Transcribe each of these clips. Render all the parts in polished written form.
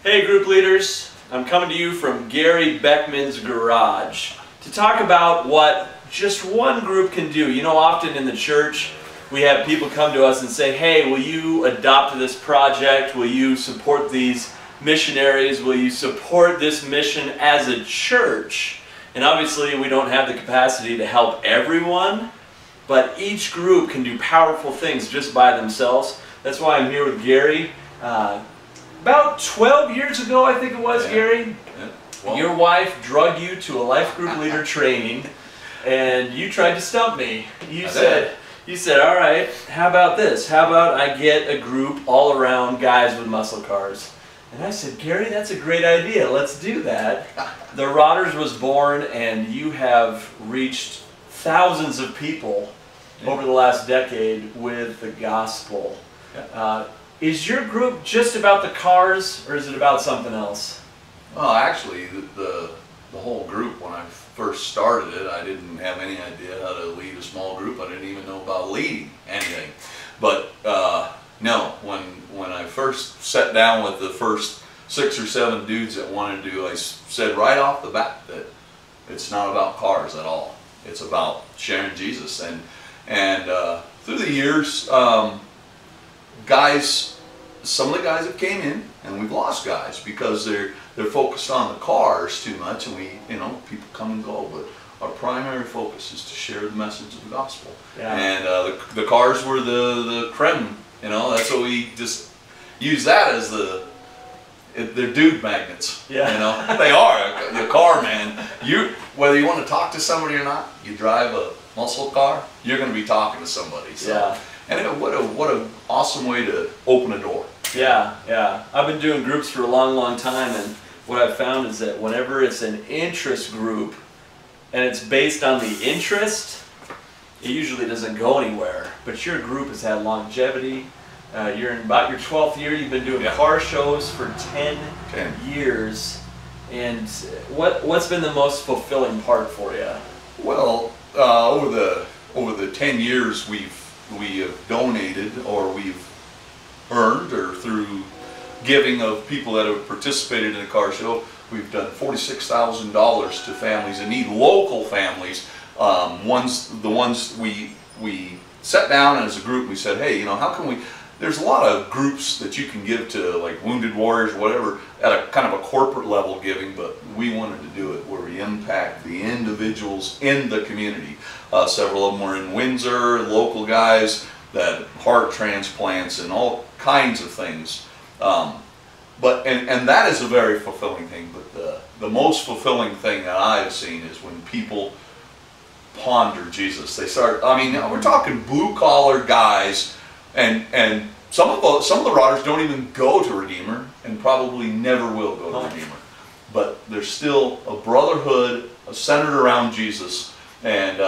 Hey group leaders, I'm coming to you from Gary Beckmann's garage to talk about what just one group can do. You know, often in the church we have people come to us and say, hey, will you adopt this project? Will you support these missionaries? Will you support this mission as a church? And obviously we don't have the capacity to help everyone, but each group can do powerful things just by themselves. That's why I'm here with Gary. About 12 years ago, I think it was, Gary, your wife drugged you to a life group leader training, and you tried to stump me. You said, all right, how about this? How about I get a group all around guys with muscle cars? And I said, Gary, that's a great idea. Let's do that. The Rodders was born, and you have reached thousands of people over the last decade with the gospel. Is your group just about the cars, or is it about something else? Well, actually, the whole group, when I first started it, I didn't have any idea how to lead a small group. I didn't even know about leading anything. But no, when I first sat down with the first 6 or 7 dudes that wanted to do, I said right off the bat that it's not about cars at all. It's about sharing Jesus. And through the years, some of the guys have came in, and we've lost guys because they're focused on the cars too much, and people come and go. But our primary focus is to share the message of the gospel. Yeah. And the cars were the creme. That's what we just use that as they're dude magnets. Yeah. They are a car, man. Whether you want to talk to somebody or not, you drive a muscle car, you're going to be talking to somebody. So. Yeah. And what an awesome way to open a door. Yeah. I've been doing groups for a long time, and what I've found is that whenever it's an interest group and it's based on the interest, it usually doesn't go anywhere. But your group has had longevity. You're in about your 12th year. You've been doing car shows for 10 years. And what's been the most fulfilling part for you? Well, over the 10 years we have donated, or we've earned, or through giving of people that have participated in the car show, we've done $46,000 to families in need, local families. The ones we sat down as a group and we said, hey, how can we, there's a lot of groups that you can give to, like Wounded Warriors, whatever, at a kind of a corporate level giving, but we wanted to do it where we impact the individuals in the community. Several of them were in Windsor, local guys that heart transplants and all kinds of things. And that is a very fulfilling thing. But the most fulfilling thing that I've seen is when people ponder Jesus. They start. I mean, we're talking blue collar guys, and some of the Rodders don't even go to Redeemer, and probably never will go to Redeemer. But there's still a brotherhood centered around Jesus, and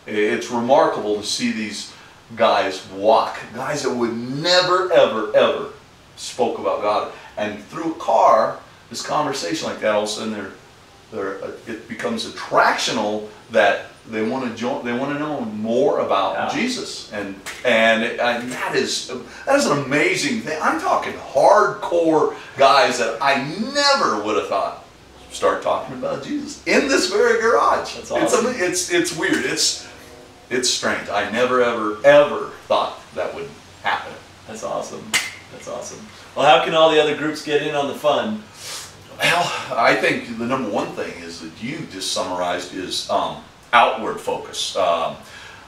it's remarkable to see these guys walk. Guys that would never, ever spoke about God. And through a car, this conversation like that, all of a sudden it becomes attractional that they want to know more about Jesus. And that is an amazing thing. I'm talking hardcore guys that I never would have thought start talking about Jesus in this very garage. That's awesome. It's weird. It's strange. I never, ever thought that would happen. That's awesome. That's awesome. Well, how can all the other groups get in on the fun? Well, I think the number one thing is that you just summarized is outward focus.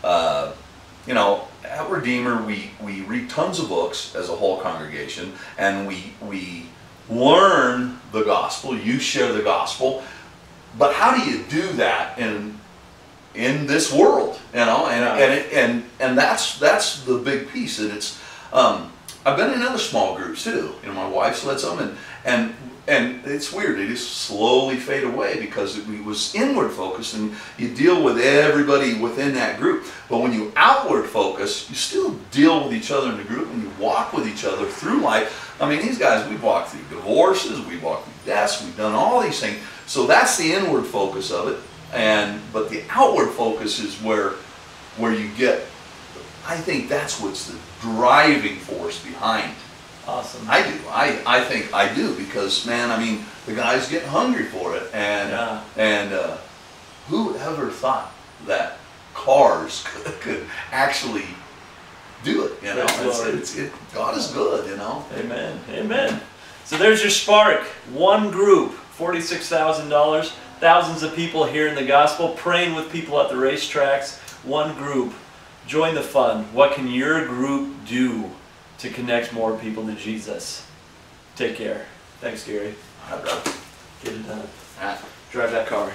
At Redeemer, we read tons of books as a whole congregation, and we learn the gospel. You share the gospel, but how do you do that in this world, and that's the big piece. And it's I've been in other small groups too. My wife's led some, and it's weird. They just slowly fade away because it was inward focused, and you deal with everybody within that group. But when you outward focus, you still deal with each other in the group, and you walk with each other through life. I mean, these guys, we've walked through divorces, we've walked through deaths, we've done all these things. So that's the inward focus of it. But the outward focus is where you get, I think that's what's the driving force behind Awesome. I do. I think I do because, man, I mean, the guy's getting hungry for it, and who ever thought that cars could actually do it? You know, God is good. You know. Amen. Amen. So there's your spark. One group, $46,000. Thousands of people hearing the gospel, praying with people at the racetracks. One group. Join the fun. What can your group do to connect more people to Jesus? Take care. Thanks, Gary. Get it done. Drive that car.